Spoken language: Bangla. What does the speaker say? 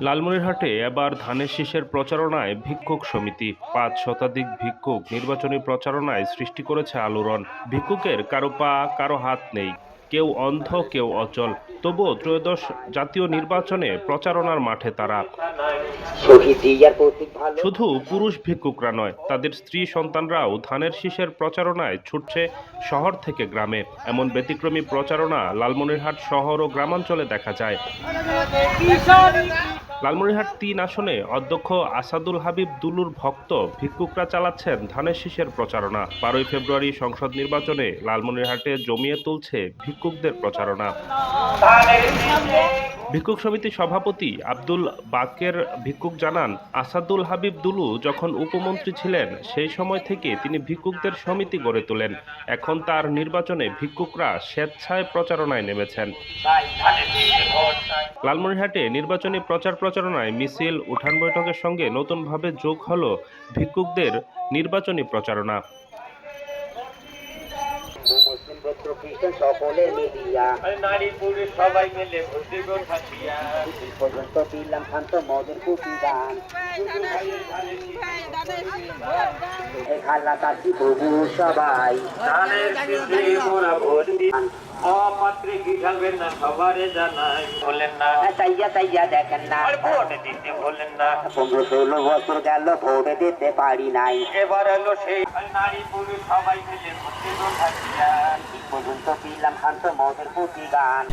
লালমনিরহাটে এবার ধানের শীষের প্রচারণায় ভিক্ষুক সমিতি ৫ শতাধিক ভিক্ষুক নির্বাচনী প্রচারণায় সৃষ্টি করেছে আলোড়ন। ভিক্ষুকের কারো পা কারো হাত নেই, কেউ অন্ধ কেউ অচল, তবুও ত্রয়োদশ জাতীয় নির্বাচনে প্রচারণার মাঠে তারা। শুধু পুরুষ ভিক্ষুকরা নয়, তাদের স্ত্রী সন্তানরাও ধানের শীষের প্রচারণায় ছুটছে শহর থেকে গ্রামে। এমন ব্যতিক্রমী প্রচারণা লালমনিরহাট শহর ও গ্রামাঞ্চলে দেখা যায়। লালমনিরহাট ৩ আসনে অধ্যক্ষ আসাদুল হাবিব দুলুর ভক্ত ভিক্ষুকরা চালাচ্ছেন ধানের শীষের প্রচারণা। ১২ই ফেব্রুয়ারি সংসদ নির্বাচনে লালমনিরহাটে জমিয়ে তুলছে ভিক্ষুকদের প্রচারণা। ভিক্ষুক সমিতির সভাপতি আব্দুল বাকের ভিক্ষুক জানান, আসাদুল হাবিব দুলু যখন উপমন্ত্রী ছিলেন সেই সময় থেকে তিনি ভিক্ষুকদের সমিতি গড়ে তোলেন। এখন তার নির্বাচনে ভিক্ষুকরা স্বেচ্ছায় প্রচারণায় নেমেছেন। লালমনিরহাটে নির্বাচনী প্রচারণায় মিছিল, উঠান বৈঠকের সঙ্গে নতুনভাবে যোগ হল ভিক্ষুকদের নির্বাচনী প্রচারণা। সকলে মিলিয়া নারী পুরুষ সবাই মিলে পর্যন্ত দিলাম শান্ত মদের প্রতিদান খালা কাশি প্রভু সবাই অপাত্রে কি ঢালবেন না সবারে জানাই বললেন না তাইয়া দেখেন না ভোট দিতে বললেন না ১৫-১৬ বছর গেল ভোট দিতে পারি নাই এবার হলো সেই নারী পুরুষ সবাই মিলে পর্যন্ত দিলাম শান্ত মদের প্রতিদান।